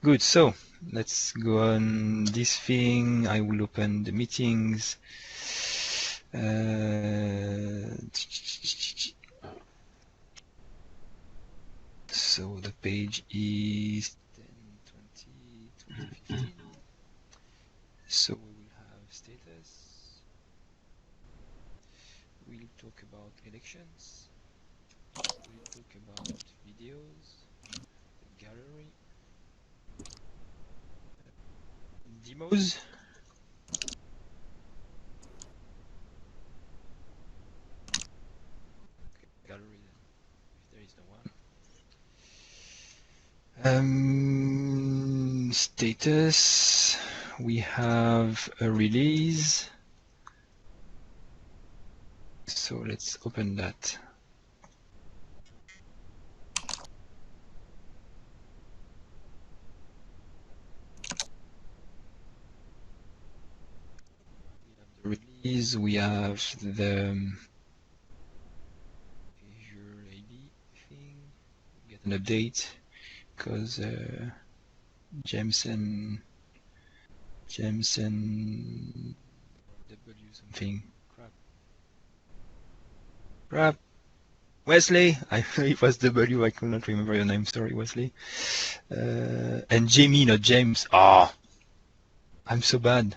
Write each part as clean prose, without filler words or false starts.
Good, so let's go on this thing. I will open the meetings. So the page is 10, 20, 2015. So we will have status. We'll talk about elections. We'll talk about videos, the gallery, demos. Okay, gallery then, if there is no one. Status. We have a release. So let's open that. We have the release, we have the Azure AD thing, get an update because Jameson W something crap. Wesley, I know it was W, I could not remember your name, sorry Wesley. And Jamie, not James. Ah, oh, I'm so bad.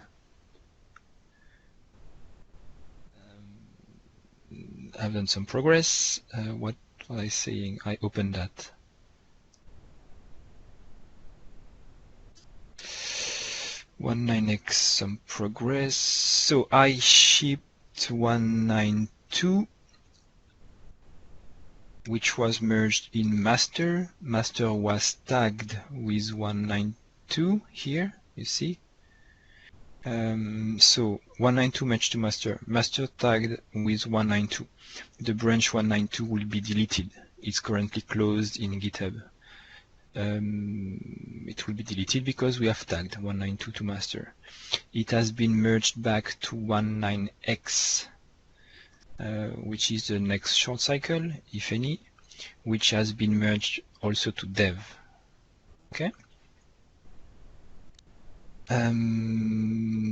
I've done some progress. What was I saying? I opened that. .19x some progress. So I shipped 192, which was merged in master. Master was tagged with 192 here, you see. So 192 merged to master. Master tagged with 192. The branch 192 will be deleted. It's currently closed in GitHub. It will be deleted because we have tagged 192 to master. It has been merged back to 19x, which is the next short cycle, if any, which has been merged also to dev. Okay.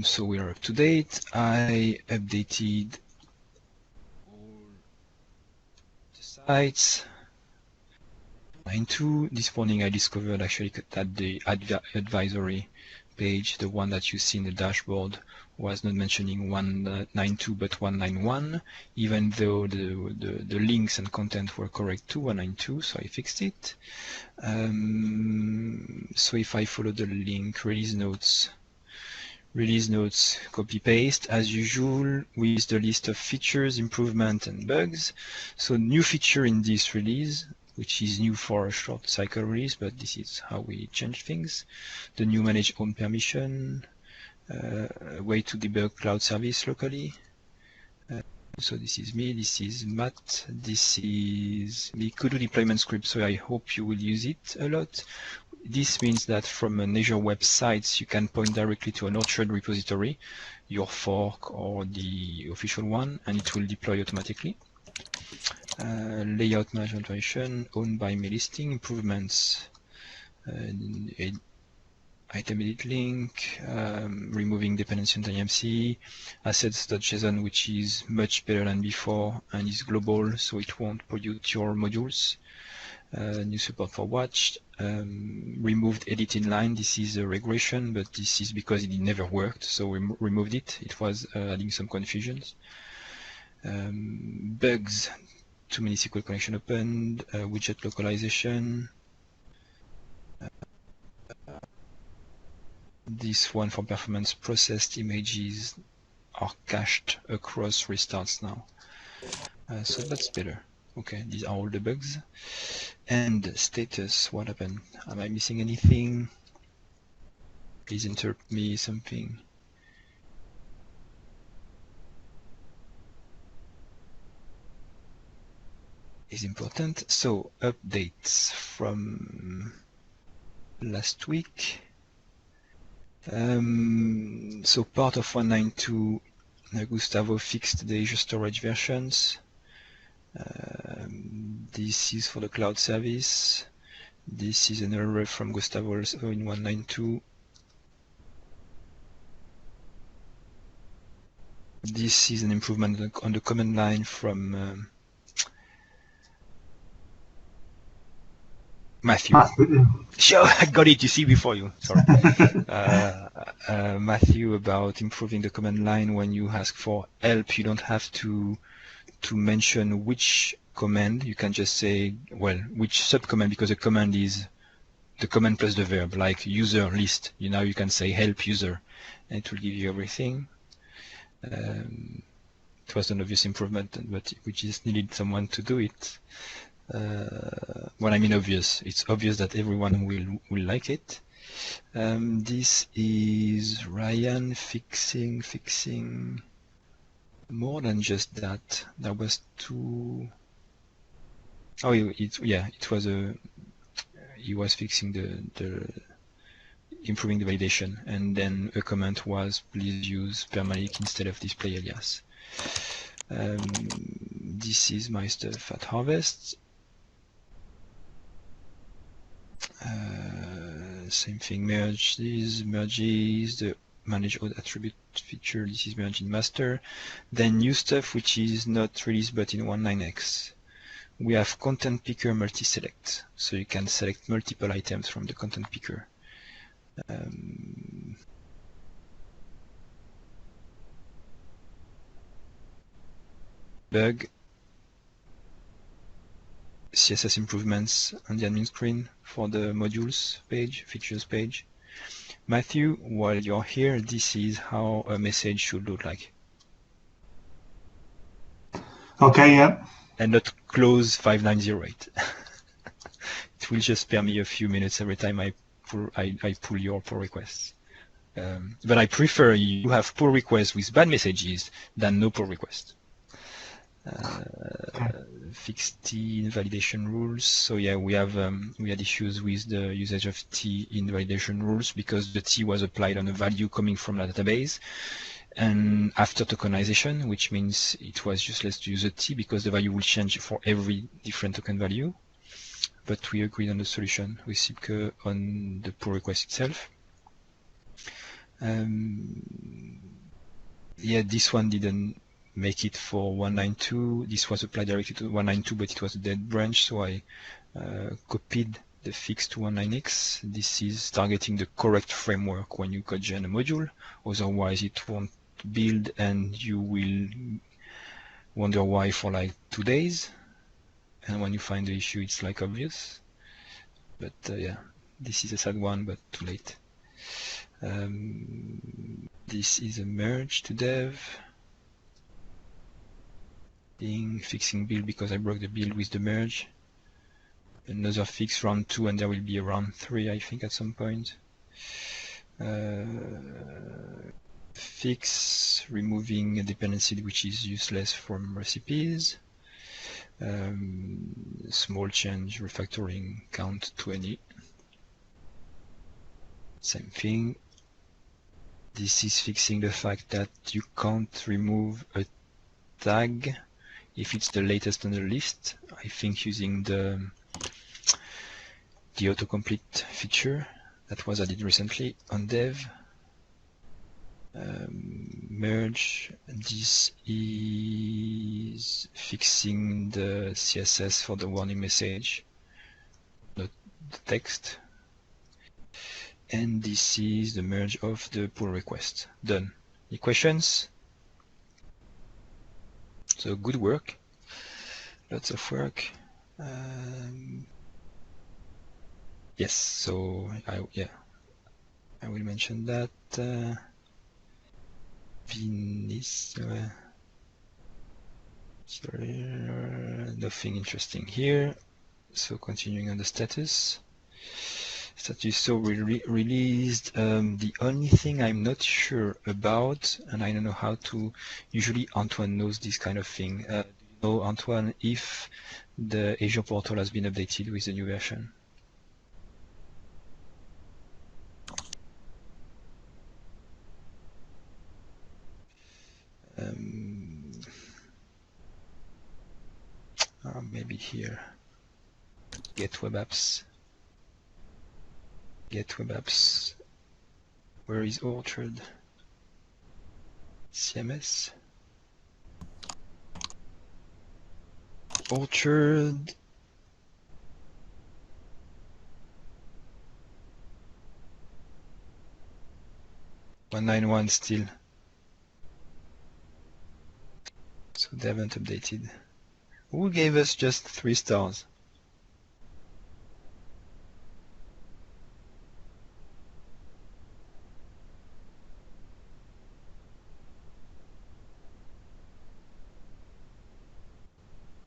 So we are up to date. I updated all the sites. 92. This morning I discovered actually that the advisory page, the one that you see in the dashboard, was not mentioning 192 but 191, even though the links and content were correct to 192, so I fixed it. So if I follow the link, release notes, copy paste as usual with the list of features, improvement and bugs. So new feature in this release, which is new for a short cycle release, but this is how we change things. The new manage own permission, a way to debug cloud service locally. So this is me, this is Matt, this is the Kudu deployment script, so I hope you will use it a lot. This means that from an Azure website, you can point directly to an orchard repository, your fork or the official one, and it will deploy automatically. Layout management version, owned by me listing, improvements, item edit link, removing dependency on IMC, assets.json, which is much better than before and is global, so it won't pollute your modules. New support for watch, removed edit inline. This is a regression, but this is because it never worked, so we removed it. It was adding some confusions. Bugs, too many SQL connection opened, widget localization. This one for performance, processed images are cached across restarts now. So that's better. Okay, these are all the bugs. And status, what happened? Am I missing anything? Please interrupt me, something. Is important. So updates from last week. So part of 192, Gustavo fixed the Azure storage versions. This is for the cloud service. This is an error from Gustavo also in 192. This is an improvement on the command line from Matthew. Sure, I got it, you see, before you, sorry. Matthew, about improving the command line. When you ask for help, you don't have to mention which command. You can just say, well, which subcommand, because a command is the command plus the verb, like user list. Now you can say help user, and it will give you everything. It was an obvious improvement, but we just needed someone to do it. Well, I mean obvious. It's obvious that everyone will like it. This is Ryan fixing more than just that. There was two. Oh, it was he was fixing the improving the validation, and then a comment was please use permalink instead of display alias. This is my stuff at Harvest. Same thing, merge these, merges, the manage all attribute feature, this is merged in master. Then new stuff which is not released but in 19x. We have content picker multi-select, so you can select multiple items from the content picker. Bug, CSS improvements on the admin screen for the modules page, features page. Matthew, while you're here, this is how a message should look like. Okay, yeah. And not close 5908. It will just spare me a few minutes every time I pull your pull requests. But I prefer you have pull requests with bad messages than no pull request. Fixed T in validation rules. So yeah, we had issues with the usage of T in validation rules because the T was applied on a value coming from the database. And after tokenization, which means it was useless to use a T because the value will change for every different token value. But we agreed on the solution with Sipke on the pull request itself. Yeah, this one didn't make it for 192. This was applied directly to 192, but it was a dead branch, so I copied the fix to 19x. This is targeting the correct framework when you code gen a module, otherwise it won't build and you will wonder why for like 2 days. And when you find the issue, it's like obvious. But yeah, this is a sad one, but too late. This is a merge to dev. Fixing build because I broke the build with the merge. Another fix round 2, and there will be a round 3, I think, at some point. Fix removing a dependency which is useless from recipes. Small change, refactoring count 20. Same thing. This is fixing the fact that you can't remove a tag if it's the latest on the list. I think using the autocomplete feature that was added recently on dev. Merge, this is fixing the CSS for the warning message, not the text. And this is the merge of the pull request. Done. Any questions? So good work. Lots of work. Yes, so I will mention that. Sorry, nothing interesting here. So continuing on the status. So we released. The only thing I'm not sure about, and I don't know how to. Usually Antoine knows this kind of thing. Do you know, Antoine, if the Azure portal has been updated with the new version? Maybe here. Get web apps. Get web apps. Where is Orchard? CMS. Orchard. .191 still. So they haven't updated. Who gave us just 3 stars?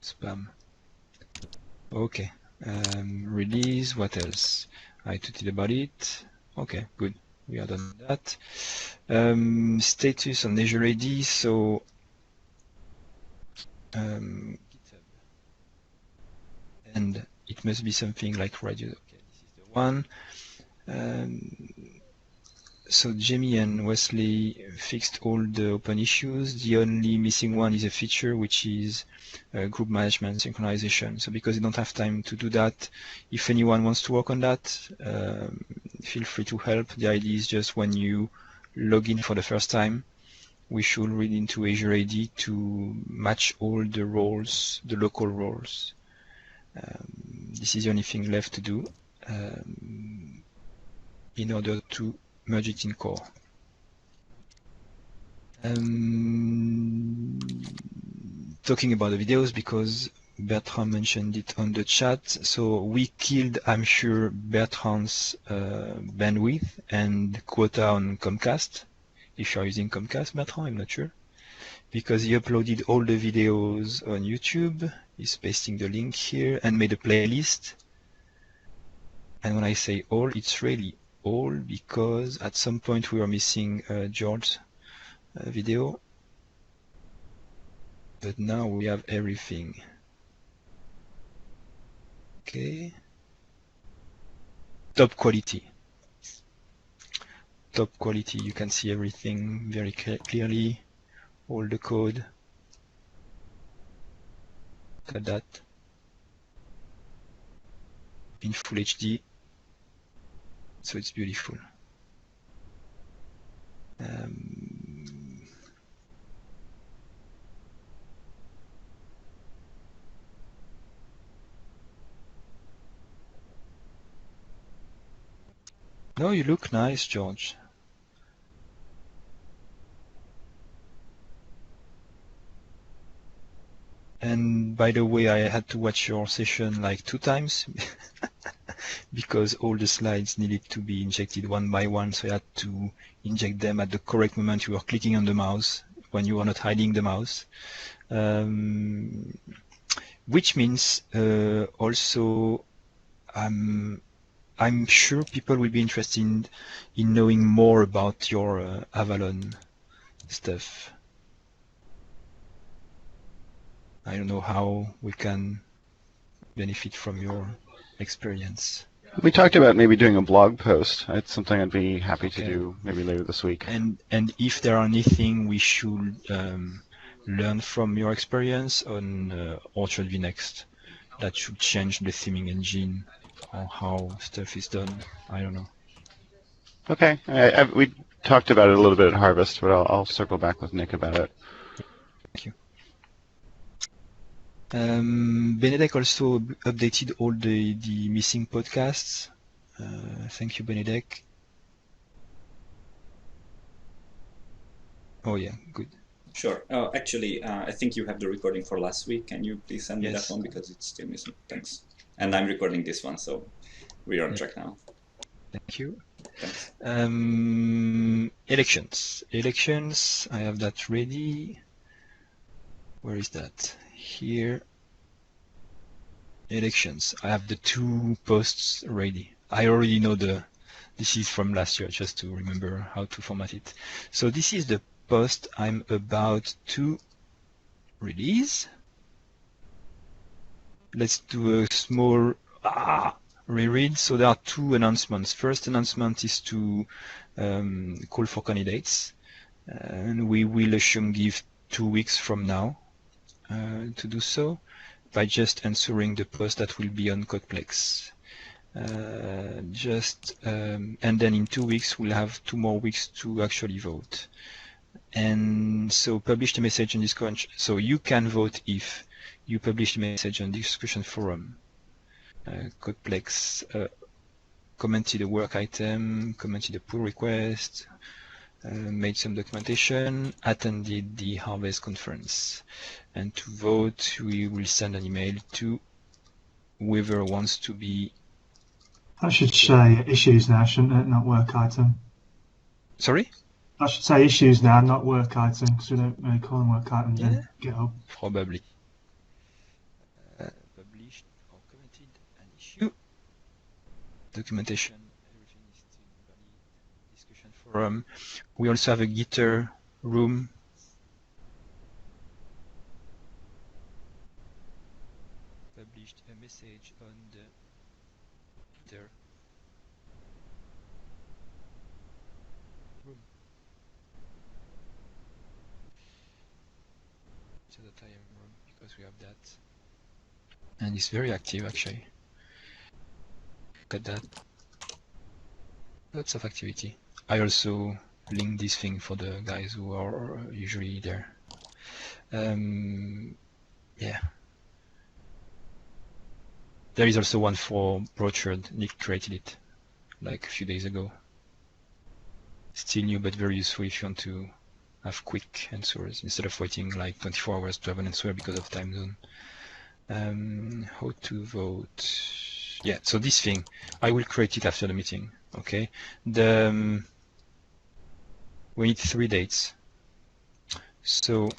Spam. Okay. Release, what else? I tweeted about it. Okay, good. We are done with that. Status on Azure AD, so GitHub. And it must be something like radio. Okay, this is the one. So Jamie and Wesley fixed all the open issues. The only missing one is a feature, which is group management synchronization. So because you don't have time to do that, if anyone wants to work on that, feel free to help. The idea is just when you log in for the first time, we should read into Azure AD to match all the roles, the local roles. This is the only thing left to do in order to merge it in core. Talking about the videos, because Bertrand mentioned it on the chat, so we killed, I'm sure, Bertrand's bandwidth and quota on Comcast. If you're using Comcast, Bertrand, I'm not sure. Because he uploaded all the videos on YouTube, he's pasting the link here, and made a playlist. And when I say all, it's really all, because at some point we were missing George's video, but now we have everything. Okay, top quality. Top quality, you can see everything very clearly, all the code. Look at that. In full HD, so it's beautiful. No, you look nice, George. And by the way, I had to watch your session like 2 times because all the slides needed to be injected one by one, so I had to inject them at the correct moment you were clicking on the mouse when you are not hiding the mouse. Which means also I'm sure people will be interested in knowing more about your Avalon stuff. I don't know how we can benefit from your experience. We talked about maybe doing a blog post. It's something I'd be happy to do maybe later this week. And if there are anything we should learn from your experience on Orchard vNext that should change the theming engine or how stuff is done, I don't know. Okay, we talked about it a little bit at Harvest, but I'll circle back with Nick about it. Thank you. Benedek also updated all the missing podcasts. Thank you, Benedek. Oh yeah, good. Sure. Actually, I think you have the recording for last week. Can you please send me that one, because it's still missing? Thanks. And I'm recording this one, so we're on track now. Thank you. Thanks. Elections. I have that ready. Where is that? Here. Elections. I have the 2 posts ready. I already know this is from last year, just to remember how to format it. So this is the post I'm about to release. Let's do a small reread. So there are 2 announcements. First announcement is to call for candidates, and we will assume give 2 weeks from now to do so by just answering the post that will be on Codeplex. And then in 2 weeks we'll have 2 more weeks to actually vote. And so publish the message on Discord. So you can vote if you publish the message on discussion forum. Codeplex commented a work item, commented a pull request, made some documentation, attended the Harvest conference. And to vote, we will send an email to whoever wants to be. That should say issues now, shouldn't it? Not work item. Sorry? I should say issues now, not work item, because we don't really call them work items in GitHub. Probably. Published or commented an issue. Documentation, everything is still valid. Discussion forum. We also have a Gitter room. Published a message on the Gitter room. So that I am room because we have that. And it's very active actually. Look at that. Lots of activity. I also link this thing for the guys who are usually there. Yeah. There is also one for Brochard. Nick created it like a few days ago. Still new but very useful if you want to have quick answers instead of waiting like 24 hours to have an answer because of time zone. How to vote? Yeah, so this thing, I will create it after the meeting, okay? We need 3 dates. So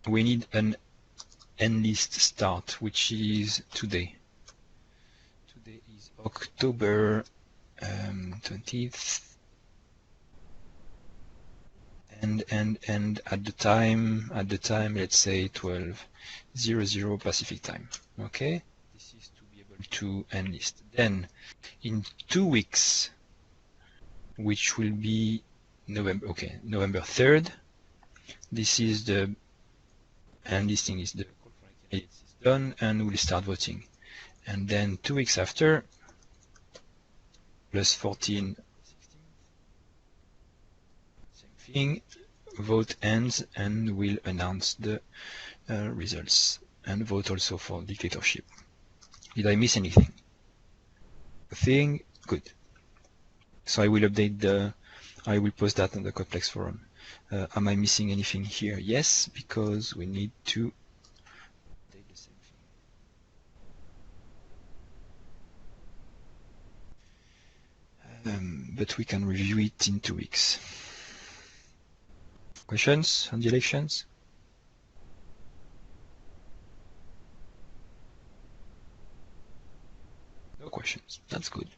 we need an enlist start, which is today. Today is October 20th. And at the time, let's say 12:00 Pacific time, okay? This is to be able to enlist. Then in 2 weeks, which will be November 3rd, this is the enlisting is the call for candidates is done and we'll start voting. And then 2 weeks after, plus 14, 16, same thing, vote ends and we'll announce the results and vote also for dictatorship. Did I miss anything? Good. So I will update I will post that on the Codeplex forum. Am I missing anything here? Yes, because we need to update the same thing. But we can review it in 2 weeks. Questions on the elections? No questions. That's good.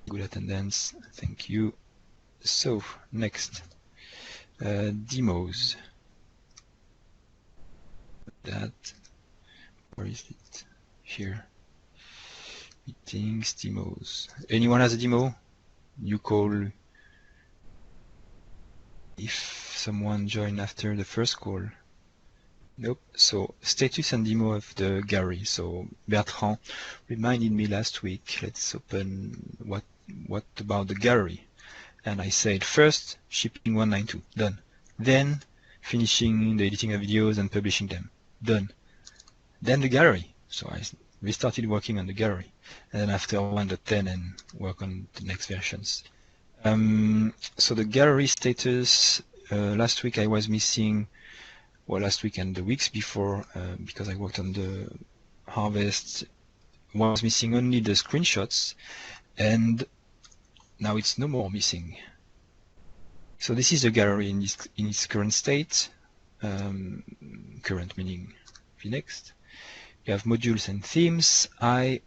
Good attendance. Thank you. So next, demos. Where is it? Here. Meetings, demos. Anyone has a demo? You call if someone joined after the first call. Nope. So status and demo of the Gary. So Bertrand reminded me last week. Let's open what about the Gary? And I said first shipping 192 done. Then finishing the editing of videos and publishing them done. Then the Gary. So we started working on the Gary. And then after 1.10 and work on the next versions. So the Gary status. Last week I was missing. Well, last week and the weeks before, because I worked on the Harvest, was missing only the screenshots, and now it's no more missing. So this is the gallery in its current state, current meaning next. You have modules and themes. I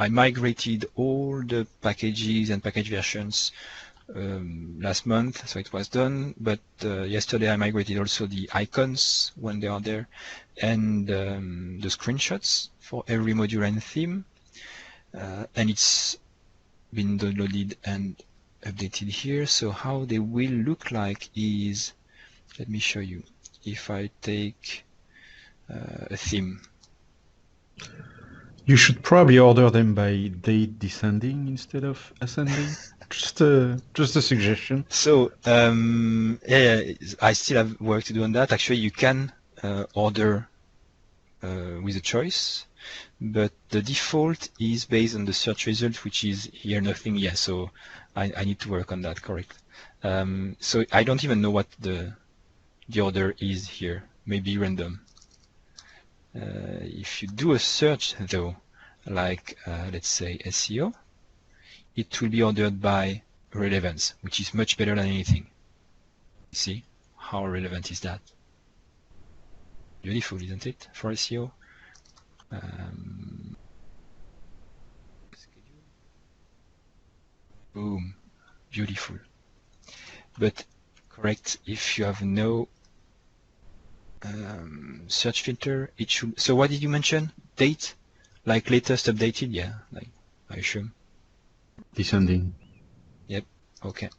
migrated all the packages and package versions last month, so it was done, but yesterday I migrated also the icons when they are there and the screenshots for every module and theme, and it's been downloaded and updated here. So how they will look like is, let me show you. If I take a theme. You should probably order them by date descending instead of ascending. just a suggestion. So yeah, I still have work to do on that. Actually, you can order with a choice, but the default is based on the search result, which is here nothing yet. So I need to work on that, correct? So I don't even know what the order is here. Maybe random. If you do a search though, like let's say SEO, it will be ordered by relevance, which is much better than anything. See how relevant is that? Beautiful, isn't it, for SEO? Boom, beautiful. But correct, if you have no search filter, it should. So what did you mention? Date, like latest updated? Yeah, like I assume. Descending. Yep. Okay.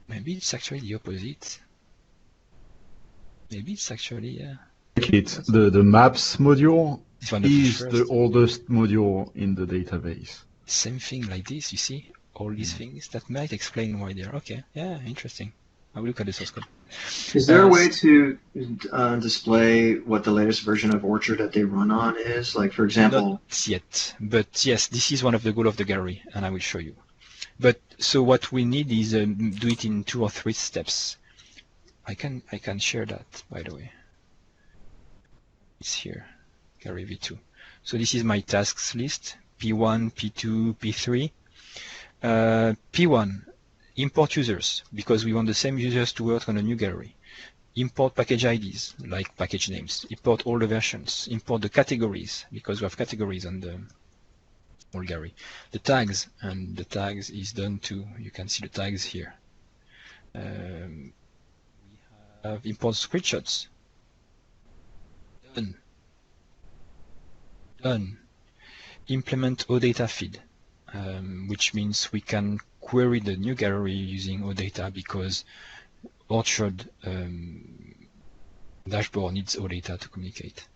Maybe it's actually the opposite. Maybe it's actually yeah. The maps module It's one of the is first. the oldest module in the database. Same thing like this. You see all these things that might explain why they're okay. Yeah, interesting. I will look at the source code. Is there a way to display what the latest version of Orchard that they run on is? Like, for example... Not yet, but yes, this is one of the goals of the gallery, and I will show you. But so what we need is do it in 2 or 3 steps. I can share that, by the way. It's here, gallery v2. So this is my tasks list, P1, P2, P3. P1, import users, because we want the same users to work on a new gallery. Import package IDs, like package names. Import all the versions. Import the categories, because we have categories on the whole gallery. The tags, and the tags is done too. You can see the tags here. We have import screenshots. Done. Done. Implement OData feed, which means we can query the new gallery using OData because Orchard dashboard needs OData to communicate.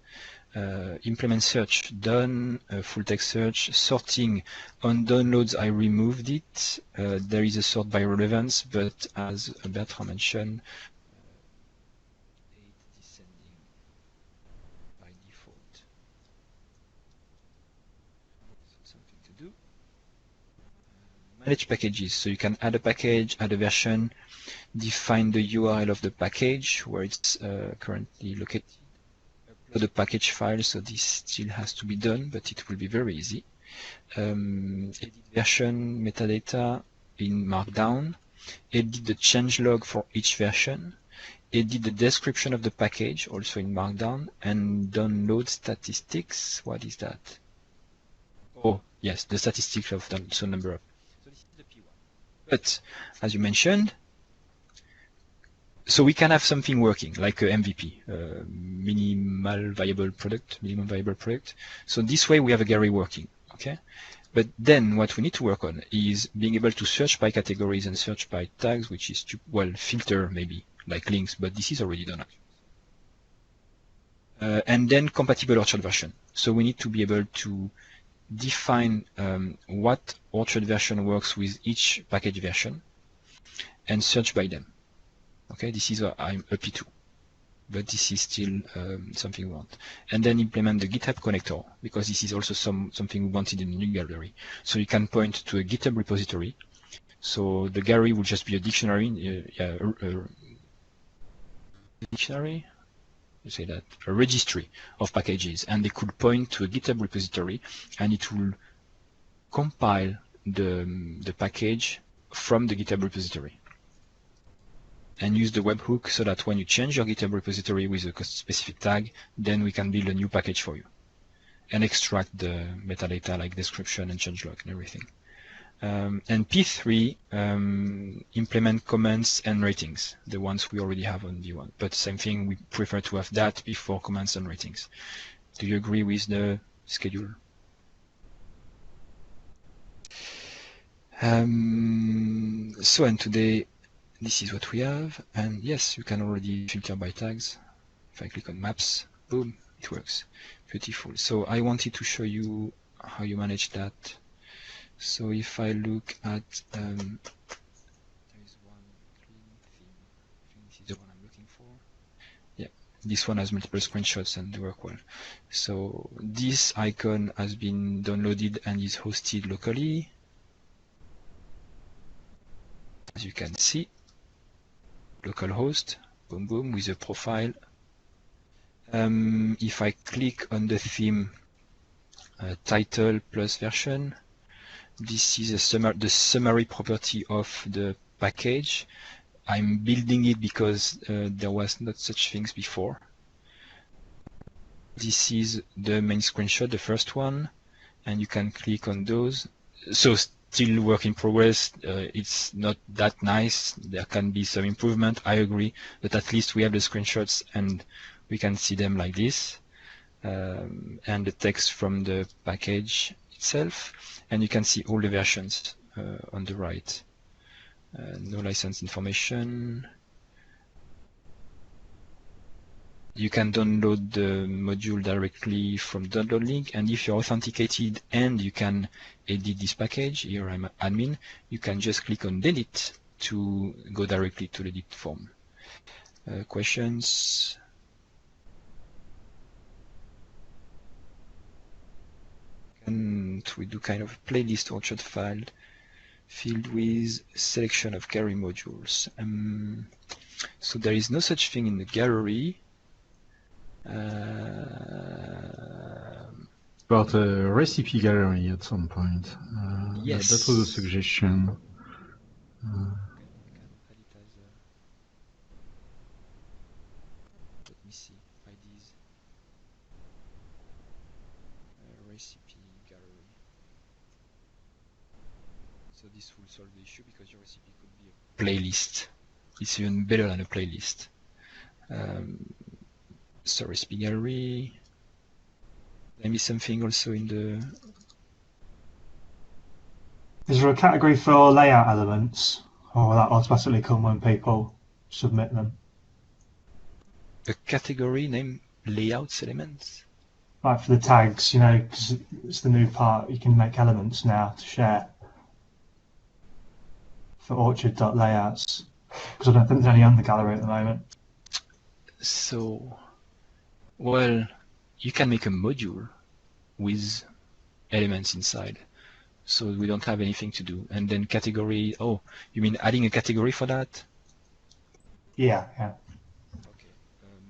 Implement search, done. Full text search. Sorting, on downloads I removed it. There is a sort by relevance, but as Bertrand mentioned, descending by default. Something to do. Manage packages, so you can add a package, add a version, define the URL of the package where it's currently located, upload a package file, so this still has to be done, but it will be very easy. Edit version metadata in Markdown, edit the changelog for each version, edit the description of the package also in Markdown, and download statistics. What is that? Oh, yes, the statistics of the so number of. So this is the P1. But as you mentioned, so we can have something working like a MVP, minimum viable product. So this way we have a gallery working, okay? But then what we need to work on is being able to search by categories and search by tags, which is, well, filter maybe, like links, but this is already done. And then compatible Orchard version. So we need to be able to define what Orchard version works with each package version and search by them. Okay, this is I'm a P2, but this is still something we want. And then implement the GitHub connector, because this is also something we wanted in the new gallery. So you can point to a GitHub repository. So the gallery will just be a dictionary, a registry of packages, and they could point to a GitHub repository, and it will compile the package from the GitHub repository. And use the webhook so that when you change your GitHub repository with a specific tag, then we can build a new package for you and extract the metadata like description and changelog and everything. And P3, implement comments and ratings, the ones we already have on V1. But same thing, we prefer to have that before comments and ratings. Do you agree with the schedule? So, and today, this is what we have. And yes, you can already filter by tags. If I click on maps, boom, it works. Beautiful. So I wanted to show you how you manage that. So if I look at, there is one clean theme. I think this is the one I'm looking for. Yeah, this one has multiple screenshots and they work well. So this icon has been downloaded and is hosted locally. As you can see, localhost, boom, boom, with a profile. If I click on the theme title plus version, this is the summary property of the package. I'm building it because there was not such things before. This is the main screenshot, the first one, and you can click on those. So still work in progress. It's not that nice. There can be some improvement, I agree, but at least we have the screenshots and we can see them like this. And the text from the package itself, and you can see all the versions on the right. No license information. You can download the module directly from download link, and if you're authenticated and you can edit this package, here I'm admin, you can just click on delete to go directly to the edit form. Questions? And we do kind of a playlist orchard file filled with selection of gallery modules. So there is no such thing in the gallery. About a recipe gallery at some point. Yes. That was a suggestion. Let me see. IDs. Recipe gallery. So this will solve the issue because your recipe could be a playlist. It's even better than a playlist. So recipe gallery. There may be something also in the. Is there a category for layout elements, or will that automatically come when people submit them? A category named layouts elements. Like for the tags, you know, because it's the new part, you can make elements now to share for orchard.layouts. Because I don't think there's any on the gallery at the moment. So, well, you can make a module with elements inside. So we don't have anything to do. And then category, oh, you mean adding a category for that? Yeah. Okay.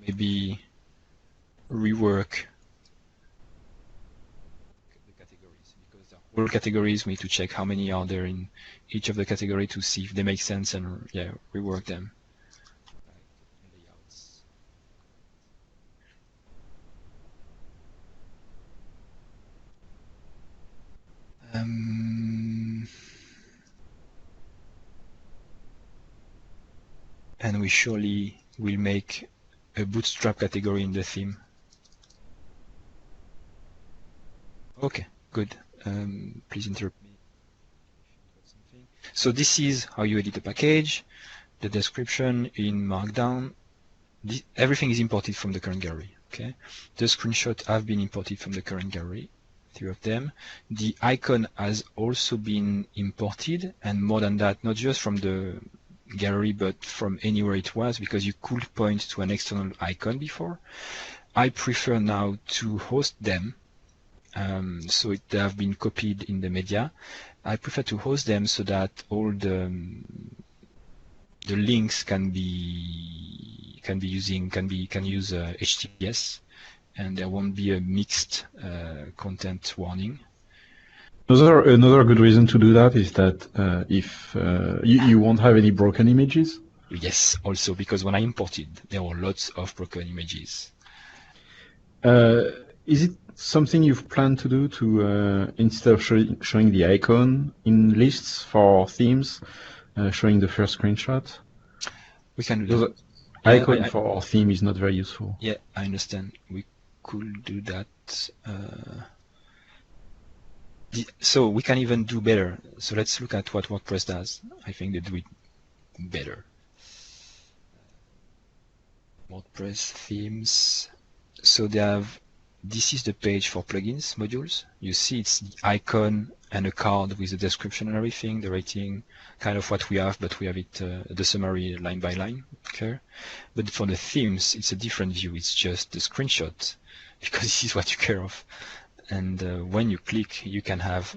Maybe rework the categories, because the whole categories we need to check how many are there in each of the category to see if they make sense and yeah, rework them. Layouts. And we surely will make a bootstrap category in the theme. Okay, good. Please interrupt me if you got something. So this is how you edit a package. The description in Markdown. Everything is imported from the current gallery. Okay. The screenshots have been imported from the current gallery, 3 of them. The icon has also been imported, and more than that, not just from the gallery, but from anywhere it was, because you could point to an external icon before. I prefer now to host them. So they have been copied in the media. I prefer to host them so that all the links can use HTTPS, and there won't be a mixed content warning. Another good reason to do that is that if you won't have any broken images. Yes, also because when I imported, there were lots of broken images. Is it something you've planned to do to instead of showing the icon in lists for themes, showing the first screenshot? We can do that. Icon for our theme is not very useful. Yeah, I understand. We could do that. So we can even do better. So let's look at what WordPress does. I think they do it better. WordPress themes. So they have, this is the page for plugins modules. You see it's the icon and a card with the description and everything, the rating, kind of what we have, but we have it, the summary line by line. Okay. But for the themes, it's a different view. It's just the screenshot, because this is what you care of. And when you click, you can have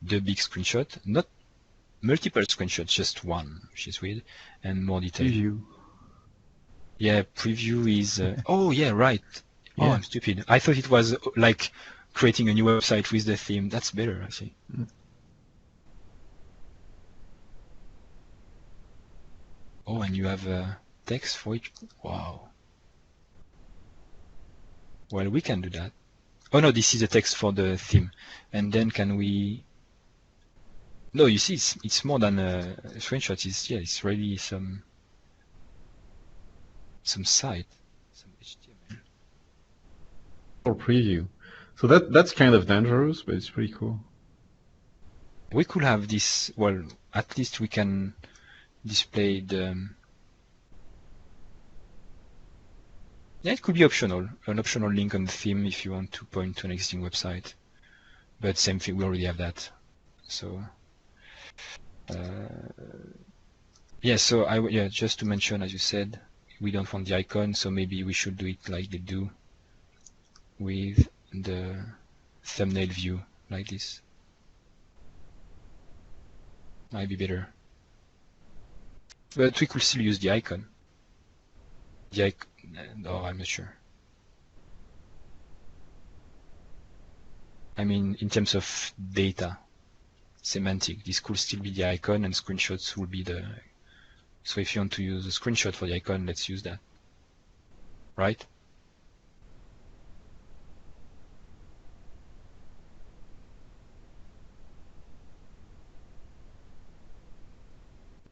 the big screenshot, not multiple screenshots, just one, which is weird, and more detail. Preview. Yeah, preview is. Oh yeah, right. Yeah, Oh. I'm stupid. I thought it was like creating a new website with the theme. That's better, actually. Oh, and you have text for each. Wow. Well, we can do that. Oh no, this is the text for the theme. And then can we? No, you see, it's more than a screenshot. It's really some site, some HTML. Or preview. So that's kind of dangerous, but it's pretty cool. We could have this. Well, at least we can display the. Yeah, it could be optional. An optional link on the theme if you want to point to an existing website. But same thing, we already have that. So. Yeah, so just to mention, as you said, we don't want the icon, so maybe we should do it like they do with the thumbnail view, like this. Might be better. But we could still use the icon. The icon, no, I'm not sure. I mean, in terms of data, semantic, this could still be the icon and screenshots will be the. So if you want to use a screenshot for the icon, let's use that. Right?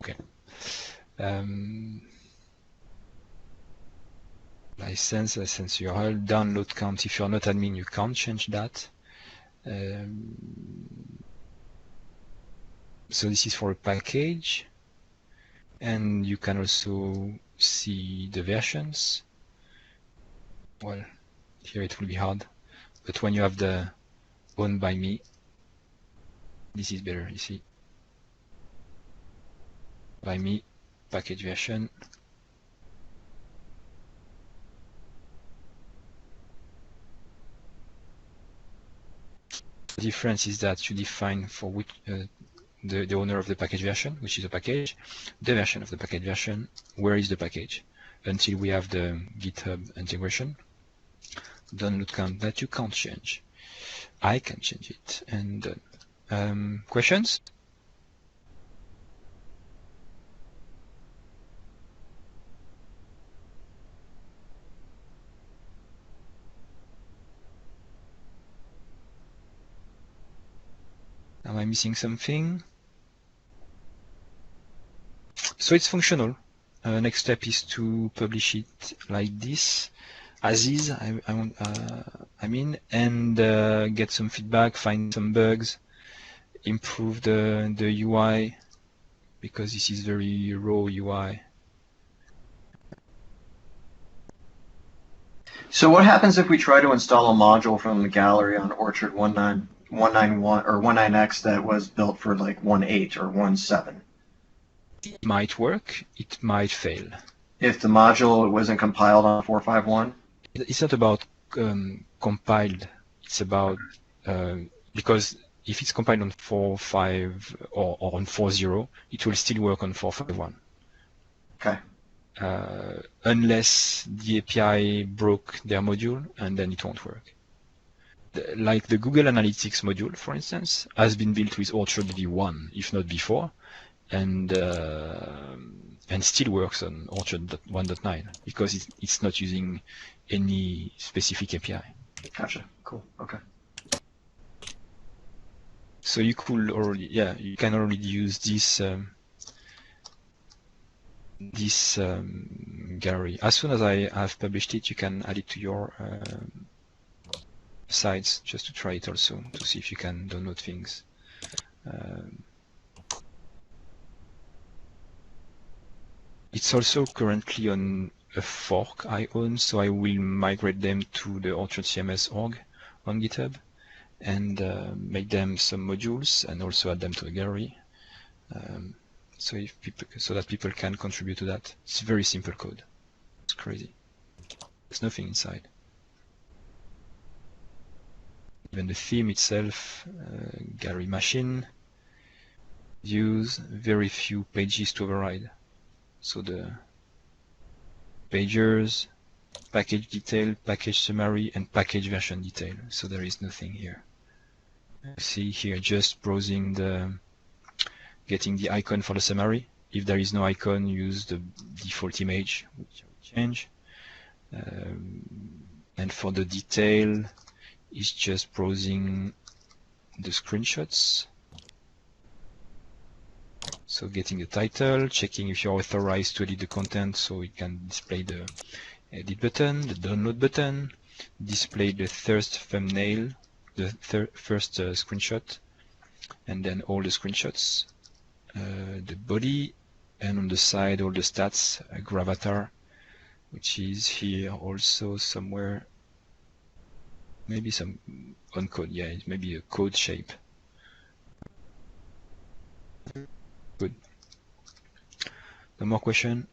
Okay. License URL, download count. If you're not admin, you can't change that. So this is for a package. And you can also see the versions. Well, here it will be hard. But when you have the owned by me, this is better, you see. By me, package version. The difference is that you define for which the owner of the package version, which is a package, the version of the package version, where is the package, until we have the GitHub integration. Download count that you can't change. I can change it. And questions? Am I missing something? So it's functional. Next step is to publish it like this, as is. And get some feedback, find some bugs, improve the UI, because this is very raw UI. So what happens if we try to install a module from the gallery on Orchard 191 or 19x that was built for like 1.8 or 1.7? It might work, it might fail. If the module wasn't compiled on 4.5.1? It's not about compiled, it's about, because if it's compiled on 4.5 or on 4.0, it will still work on 4.5.1. Okay. Unless the API broke their module, and then it won't work. Like the Google Analytics module, for instance, has been built with Orchard v1, if not before, and still works on Orchard 1.9 because it's not using any specific API. Gotcha. Cool. Okay. So you could already, you can already use this gallery. As soon as I have published it, you can add it to your sites just to try it also, to see if you can download things. It's also currently on a fork I own, so I will migrate them to the Orchard CMS org on GitHub and make them some modules and also add them to a gallery. So that people can contribute to that. It's very simple code. It's crazy. There's nothing inside. Even the theme itself, gallery machine, use very few pages to override. So the pagers, package detail, package summary, and package version detail. So there is nothing here. See here, just browsing getting the icon for the summary. If there is no icon, use the default image, which I will change. And for the detail, it's just browsing the screenshots. So getting the title, checking if you're authorized to edit the content, so it can display the edit button, the download button, display the first thumbnail, the first screenshot, and then all the screenshots, the body, and on the side all the stats, a gravatar, which is here also somewhere, maybe some on code, yeah, it may be a code shape. Good. No more question?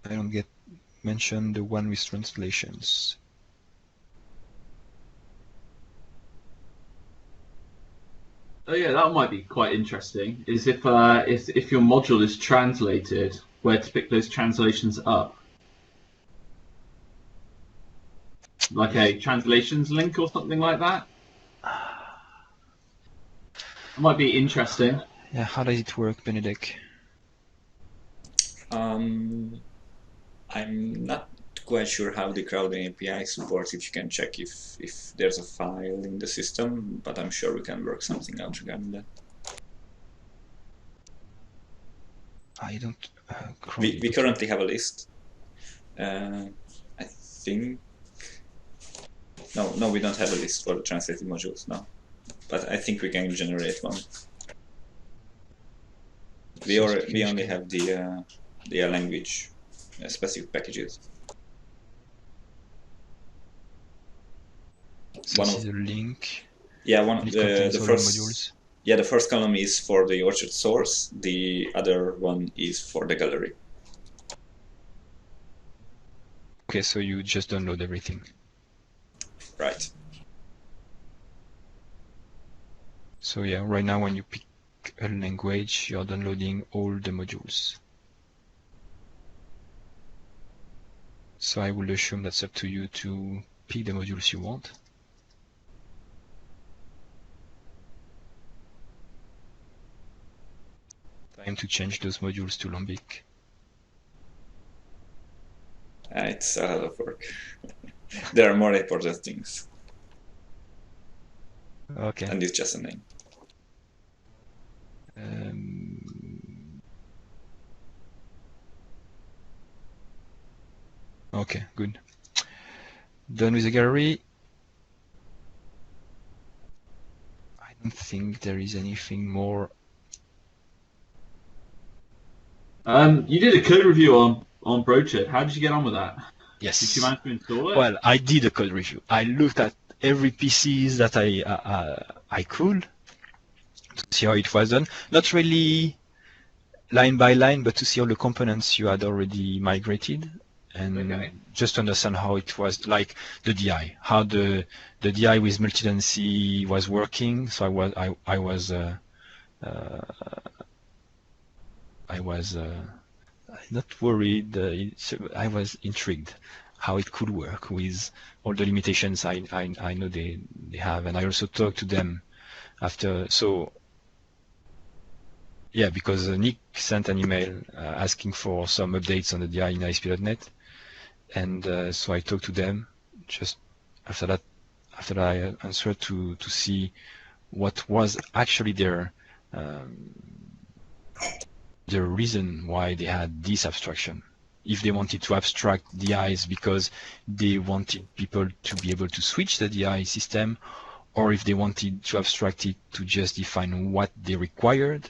I don't get mentioned the one with translations. Oh yeah, that might be quite interesting. Is if your module is translated, where to pick those translations up? Like a translations link or something like that? It might be interesting. Yeah, how does it work, Benedict? I'm not quite sure how the crowding API supports. If you can check if there's a file in the system, but I'm sure we can work something out regarding that. I don't. We currently have a list. I think. No, we don't have a list for the translated modules now, but I think we can generate one. We only have the language specific packages. So this is a link. Yeah, the first modules. Yeah, the first column is for the Orchard source. The other one is for the gallery. Okay, so you just download everything. Right. So yeah, right now when you pick a language, you're downloading all the modules. So I will assume that's up to you to pick the modules you want. Time to change those modules to Lambic. It's a lot of work. There are more important things. Okay. And it's just a name. Okay, good. Done with the gallery. I don't think there is anything more. You did a code review on Broadchurch. How did you get on with that? Yes. Did you manage to install it? Well, I did a code review. I looked at every PCs that I could to see how it was done. Not really line by line, but to see all the components you had already migrated, and just to understand how it was, like the DI, how the DI with multi-tenancy was working. So I was not worried. I was intrigued how it could work with all the limitations I know they have, and I also talked to them after. So yeah, because Nick sent an email asking for some updates on the DI in ASP.NET, and so I talked to them just after that. After I answered to see what was actually their the reason why they had this abstraction. If they wanted to abstract DIs because they wanted people to be able to switch the DI system, or if they wanted to abstract it to just define what they required.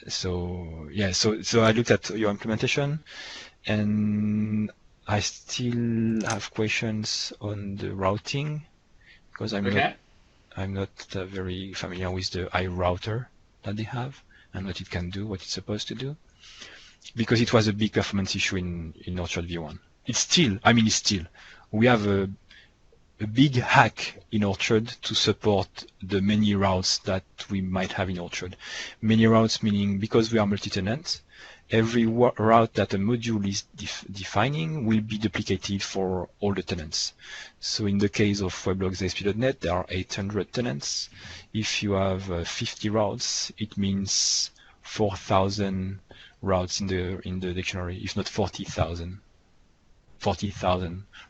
So I looked at your implementation, and I still have questions on the routing because I'm not very familiar with the iRouter that they have and what it can do, what it's supposed to do, because it was a big performance issue in Orchard V1. It's still, we have a big hack in Orchard to support the many routes that we might have in Orchard. Many routes meaning because we are multi-tenant, every route that a module is defining will be duplicated for all the tenants. So in the case of Weblogs ASP.NET, there are 800 tenants. If you have 50 routes, it means 4,000 routes in the dictionary, if not 40,000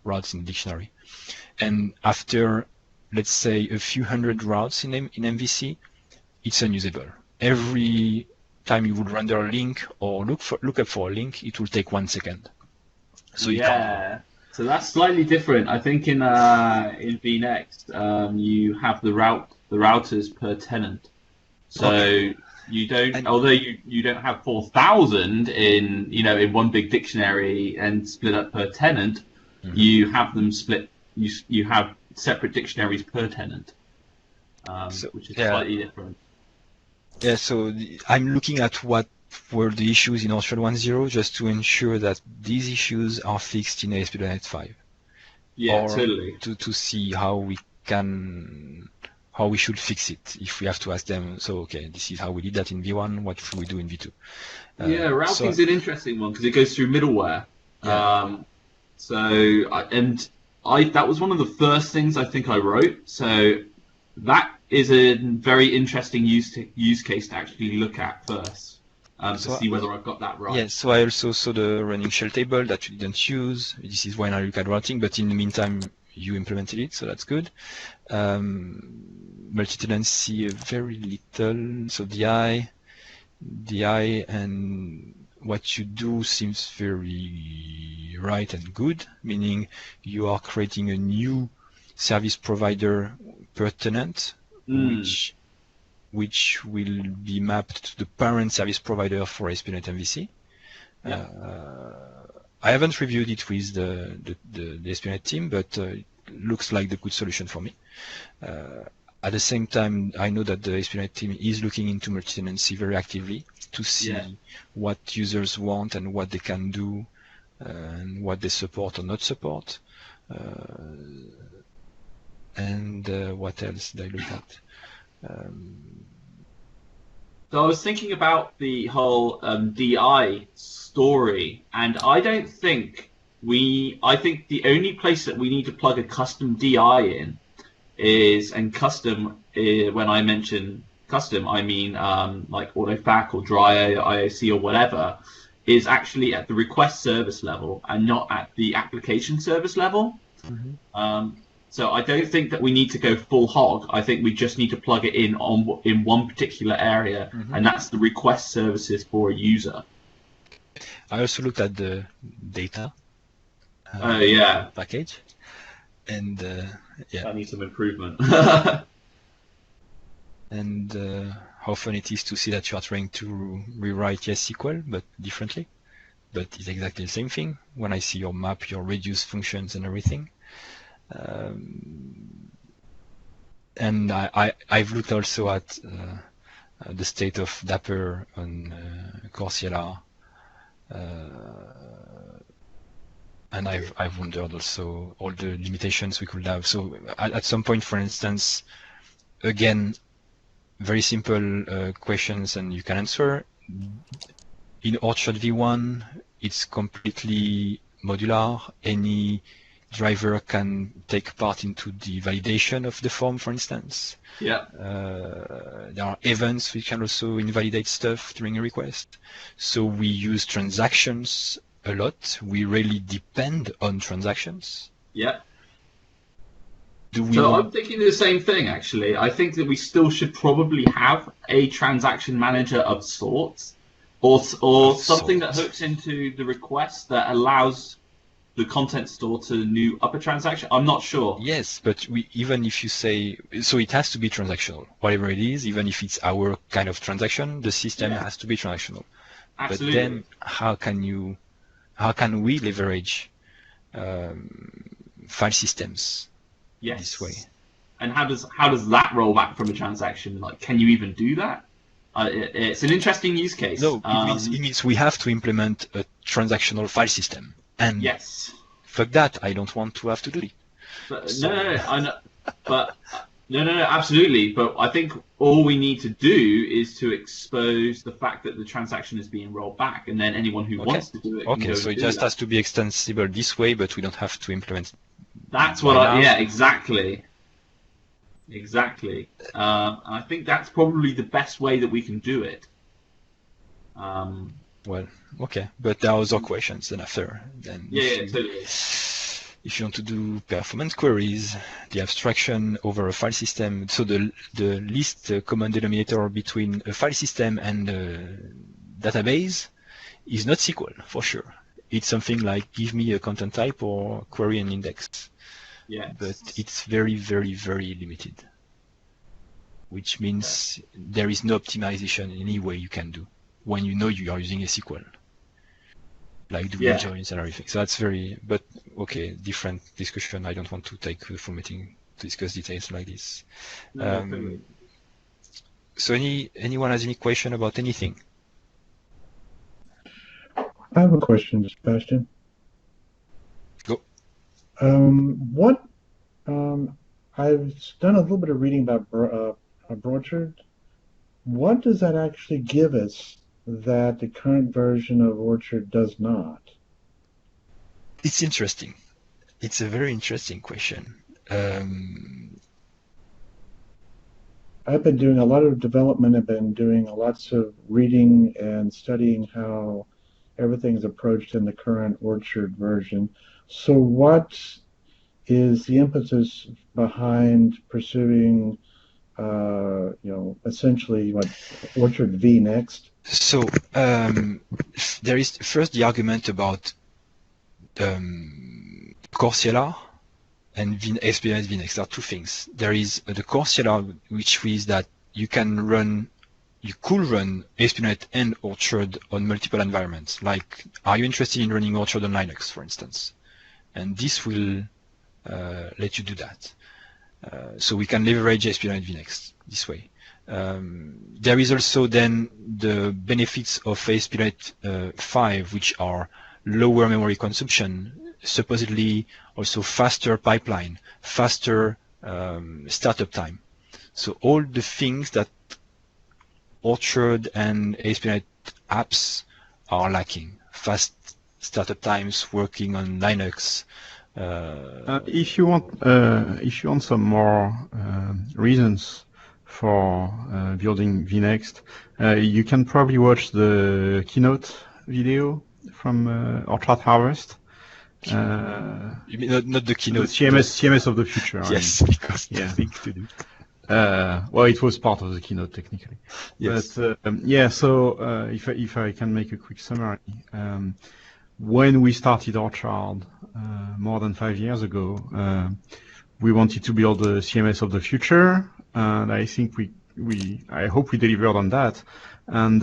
routes in the dictionary. And after, let's say, a few hundred routes in MVC, it's unusable. Every time you would render a link or look up for a link, it will take 1 second. So so that's slightly different. I think in vNext, you have the routers per tenant. So you don't, although you don't have 4,000 in one big dictionary and split up per tenant, you have them split. You have separate dictionaries per tenant, which is slightly different. Yeah, so I'm looking at what were the issues in Orchard 1.0 just to ensure that these issues are fixed in ASP.NET 5. Yeah, or totally. To see how we should fix it. If we have to ask them, so okay, this is how we did that in V1, what should we do in V2? Routing's an interesting one because it goes through middleware. Yeah. That was one of the first things I think I wrote. So that is a very interesting use case to actually look at first to see whether I've got that right. Yeah, so I also saw the running shell table that you didn't use. This is when I look at routing, but in the meantime, you implemented it, so that's good. Multi-tenancy, very little. So DI, and what you do seems very right and good, meaning you are creating a new service provider per tenant, which will be mapped to the parent service provider for ASP.NET MVC. Yeah. I haven't reviewed it with the ASP.NET team, but it looks like the good solution for me. At the same time, I know that the ASP.NET team is looking into multi-tenancy very actively to see what users want and what they can do and what they support or not support. And what else did I look at? So I was thinking about the whole DI story, and I think the only place that we need to plug a custom DI in is, and custom, when I mention custom, I mean like AutoFac or Dry IOC or whatever, is actually at the request service level and not at the application service level. So I don't think that we need to go full hog. I think we just need to plug it in one particular area, and that's the request services for a user. I also looked at the data package, and that needs some improvement. And how fun it is to see that you are trying to rewrite SQL, but differently. But it's exactly the same thing. When I see your map, your reduce functions and everything. And I've looked also at the state of Dapper on Core CLR, and I've wondered also all the limitations we could have. So at some point, for instance, again, very simple questions and you can answer. In Orchard V1, it's completely modular. Any driver can take part into the validation of the form, for instance. Yeah. There are events which can also invalidate stuff during a request. So we use transactions a lot. We really depend on transactions. Yeah. Do we So want... I'm thinking the same thing, actually. I think that we still should probably have a transaction manager of sorts, or something that hooks into the request that allows the content store to new up a transaction. I'm not sure. Yes, but even if you say, so it has to be transactional, whatever it is, even if it's our kind of transaction, the system has to be transactional. Absolutely. But then how can we leverage file systems this way? And how does that roll back from a transaction? Like, can you even do that? It's an interesting use case. No, it means we have to implement a transactional file system. And yes. Fuck that, I don't want to have to do it. But, no, absolutely. But I think all we need to do is to expose the fact that the transaction is being rolled back, and then anyone who wants to do it can go so it do just that. has to be extensible this way, but we don't have to implement. That's what exactly. Exactly. I think that's probably the best way that we can do it. Well, okay, but there are other questions then after. Then totally. If you want to do performance queries, the abstraction over a file system, so the least common denominator between a file system and a database is not SQL, for sure. It's something like give me a content type or query an index. Yeah. But it's very, very, very limited, which means there is no optimization in any way you can do when you know you are using a SQL, like doing joins and everything. So that's very, but okay, different discussion. I don't want to take the full meeting to discuss details like this. So anyone has any question about anything? I have a question, Sebastian. Go. I've done a little bit of reading about Brochard. What does that actually give us that the current version of Orchard does not? It's interesting. It's a very interesting question. I've been doing a lot of development. I've been doing lots of reading and studying how everything's approached in the current Orchard version. So what is the impetus behind pursuing, essentially what Orchard V next? So there is first the argument about core CLR and SPNet VNext. There are two things. There is the core CLR, which is that you could run SPNet and Orchard on multiple environments. Like, are you interested in running Orchard on Linux, for instance? And this will let you do that. So we can leverage SPNet VNext this way. There is also then the benefits of ASP.NET 5, which are lower memory consumption, supposedly also faster pipeline, faster startup time. So all the things that Orchard and ASP.NET apps are lacking. Fast startup times, working on Linux. If you want some more reasons for building VNext, you can probably watch the keynote video from Orchard Harvest. You mean not the keynote? The CMS of the future. Yes, because the thing to do. Well, it was part of the keynote technically. Yes. But so if I can make a quick summary, when we started Orchard more than 5 years ago, we wanted to build the CMS of the future, and I think I hope we delivered on that. And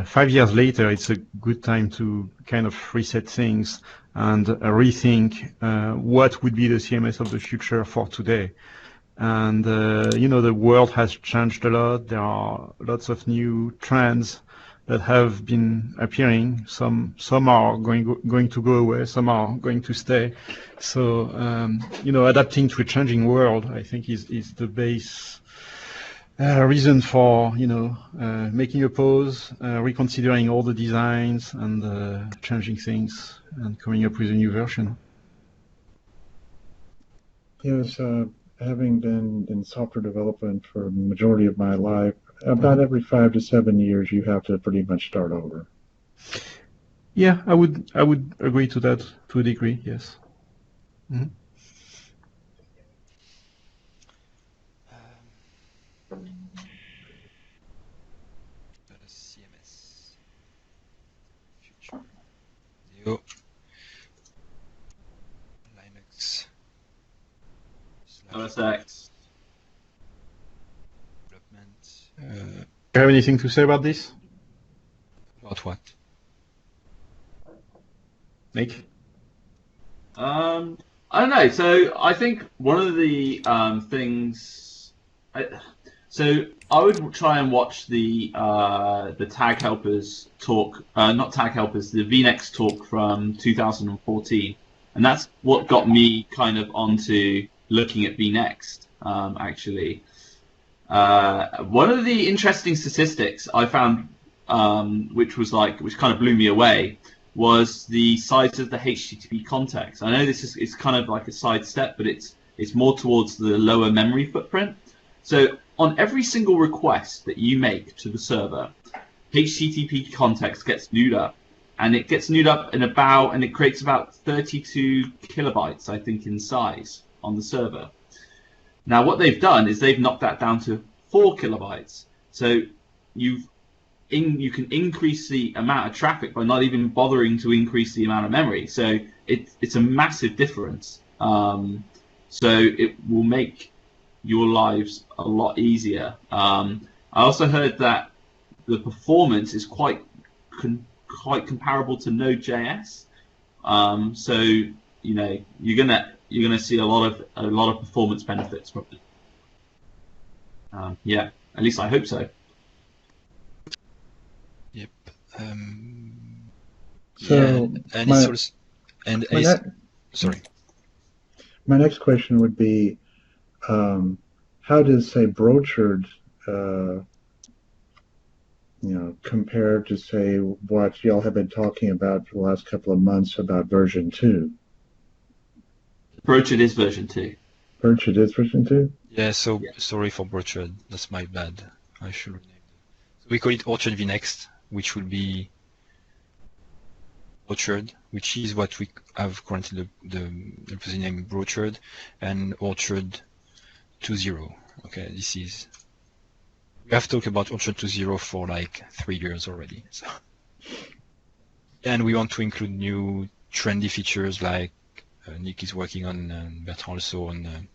5 years later, it's a good time to kind of reset things and rethink what would be the CMS of the future for today. And the world has changed a lot. There are lots of new trends that have been appearing. Some are going to go away. Some are going to stay. So adapting to a changing world, I think, is the base reason for making a pause, reconsidering all the designs, and changing things, and coming up with a new version. Yes. Having been in software development for the majority of my life, about every 5 to 7 years, you have to pretty much start over. Yeah, I would agree to that to a degree. Yes. Mm-hmm. CMS. Future. Video. Linux. OS X. Development. Do you have anything to say about this, About what? Nick? I don't know. So I think one of the things. So I would try and watch the tag helpers talk, not tag helpers, the VNext talk from 2014, and that's what got me kind of onto looking at VNext. Actually, one of the interesting statistics I found, which kind of blew me away, was the size of the HTTP context. I know this is kind of like a sidestep, but it's more towards the lower memory footprint. So on every single request that you make to the server, HTTP context gets newed up, and it gets newed up and it creates about 32 kilobytes, I think, in size on the server. Now what they've done is they've knocked that down to 4 kilobytes. So you can increase the amount of traffic by not even bothering to increase the amount of memory. So it's a massive difference. So it will make your lives a lot easier. I also heard that the performance is quite comparable to Node.js. So you're gonna see a lot of performance benefits from it. Yeah, at least I hope so. Yep. So and my- it's also, and my it's, ne- sorry. My next question would be, how does, say, brochured, compare to, say, what y'all have been talking about for the last couple of months about version 2? Brochured is version 2. Brochured is version 2? Yeah, so Yeah. sorry for Orchard. That's my bad. I should rename it. So we call it Orchard VNext, which will be Orchard, which is what we have currently the repository name Brochard, and Orchard 2.0. Okay, this is. We have talked about Orchard 2.0 for like 3 years already. So. And we want to include new trendy features like Nick is working on, and Bertrand also on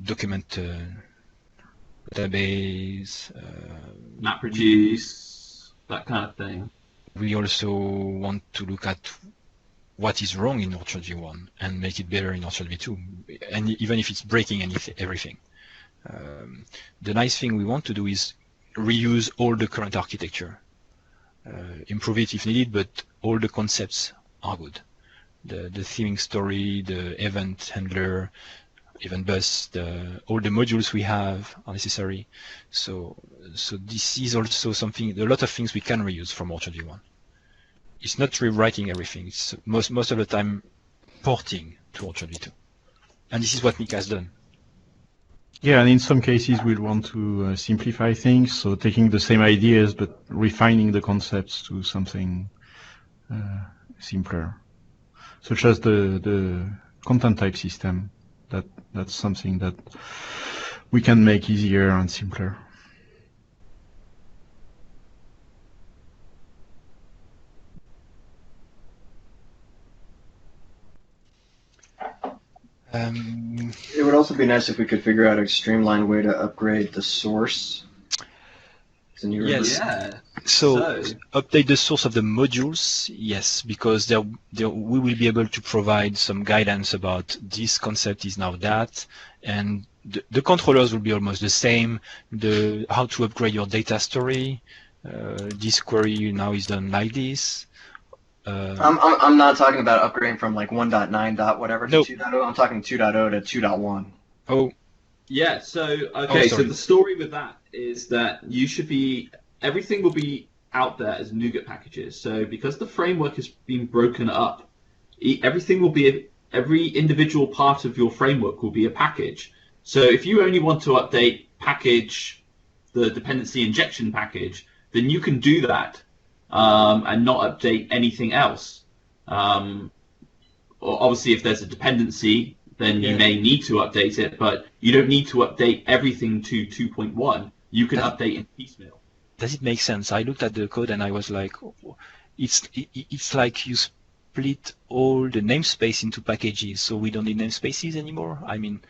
document database. MapReduce, that kind of thing. We also want to look at what is wrong in Orchard V1 and make it better in Orchard V2, and even if it's breaking everything. The nice thing we want to do is reuse all the current architecture, improve it if needed, but all the concepts are good. The theming story, the event handler, event bus, all the modules we have are necessary. So this is also something, a lot of things we can reuse from Orchard V1. It's not rewriting everything. It's most of the time porting to Orchard V2. And this is what Nick has done. Yeah, and in some cases we'll want to simplify things, so taking the same ideas but refining the concepts to something simpler, such as the content type system. That's something that we can make easier and simpler. It would also be nice if we could figure out a streamlined way to upgrade the source. It's a new Yes. Yeah. So So- update the source of the modules, yes, because we will be able to provide some guidance about this concept is now that, and the controllers will be almost the same. How to upgrade your data story, this query now is done like this. I'm not talking about upgrading from like 1.9 dot whatever to Nope. 2.0. I'm talking 2.0 to 2.1. Oh, Yeah, so okay, so sorry. the story with that is that everything will be out there as NuGet packages. So because the framework has been broken up, every individual part of your framework will be a package. So if you only want to update the dependency injection package, then you can do that and not update anything else. Or obviously, if there's a dependency, then you Yeah. may need to update it, but you don't need to update everything to 2.1. You can update in piecemeal. Does it make sense? I looked at the code and I was like, it's like you split all the namespace into packages, so we don't need namespaces anymore. I mean,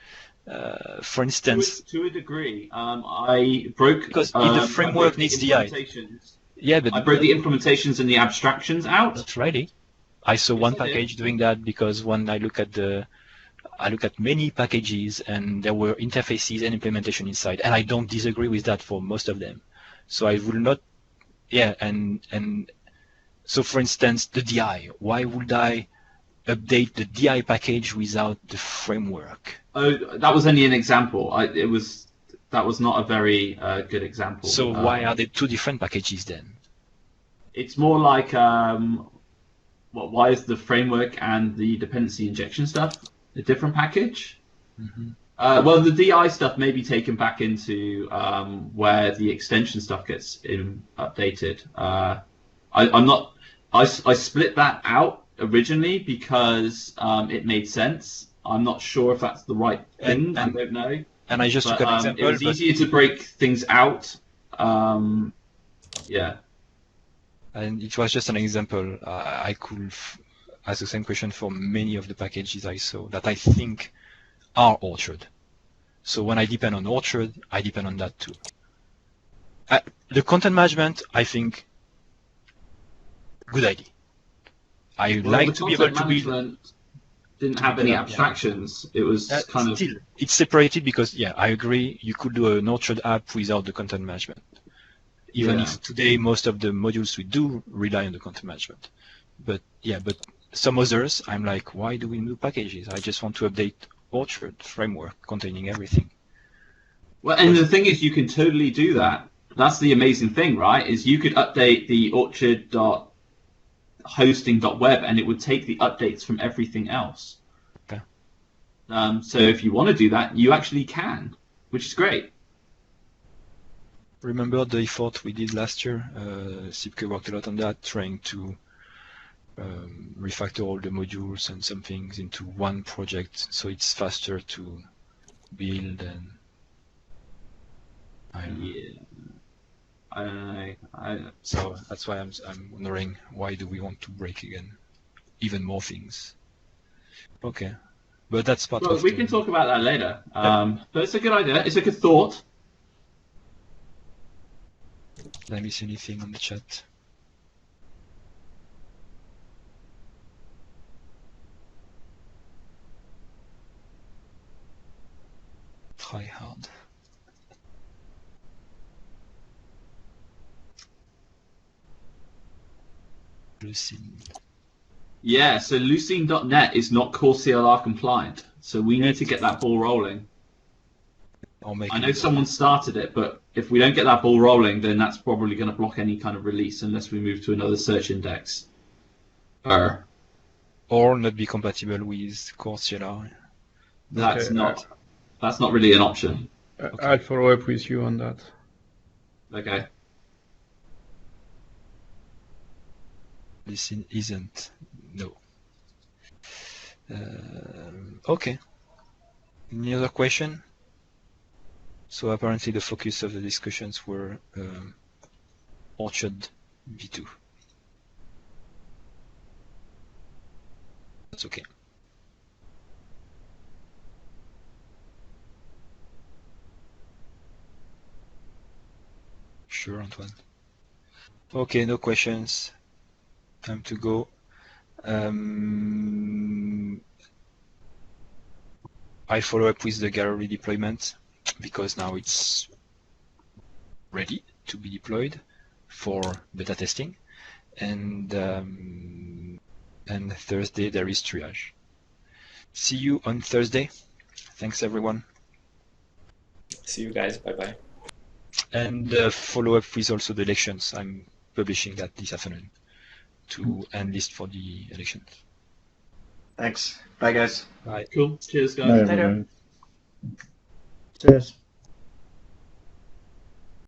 for instance, to a degree, I broke because if the framework needs DI. Yeah, but I broke the implementations and the abstractions out. Not really. I saw one I did. package doing that because when I look at many packages and there were interfaces and implementation inside, and I don't disagree with that for most of them. So I will not, yeah, and so for instance, the DI. Why would I update the DI package without the framework? Oh, that was only an example. That was not a very good example. So why are there two different packages then? It's more like why is the framework and the dependency injection stuff a different package? Mm-hmm. Well, the DI stuff may be taken back into where the extension stuff gets updated. I split that out originally because it made sense. I'm not sure if that's the right thing. I don't know. And I just took an example. It was easier to break things out. Yeah. And it was just an example. I could ask the same question for many of the packages I saw that I think are Orchard. So when I depend on Orchard, I depend on that too. The content management, I think, good idea. I like to be able to build. Didn't have any abstractions. It was kind of still, it's separated because I agree. You could do an Orchard app without the content management. Even if today most of the modules we do rely on the content management. But some others, I'm like, why do we do packages? I just want to update Orchard framework containing everything. Well, and the thing is, you can totally do that. That's the amazing thing, right? Is you could update the orchard.hosting.web and it would take the updates from everything else. Okay. So if you want to do that, you actually can, which is great. Remember the effort we did last year? Sipke worked a lot on that, trying to refactor all the modules and some things into one project, so it's faster to build. And I don't know. So that's why I'm wondering, why do we want to break again even more things? Okay, but that's part of. We can talk about that later. But it's a good idea. It's a good thought. Did I miss anything on the chat? Try hard. Lucene. Yeah, so Lucene.net is not core CLR compliant, so we need to get that ball rolling. I know someone started it, but if we don't get that ball rolling, then that's probably going to block any kind of release unless we move to another search index. Or not be compatible with core CLR. That's not really an option. Okay. I'll follow up with you on that. Okay. This isn't. No. Okay. Any other question? So apparently the focus of the discussions were Orchard v2. That's okay. Sure, Antoine. Okay, no questions. Time to go. I follow up with the gallery deployment because now it's ready to be deployed for beta testing, and Thursday there is triage. See you on Thursday. Thanks everyone. See you guys. Bye bye. And follow up with also the elections. I'm publishing that this afternoon to enlist for the elections. Thanks. Bye, guys. Bye. Cool. Cheers, guys. Bye, everybody. Cheers.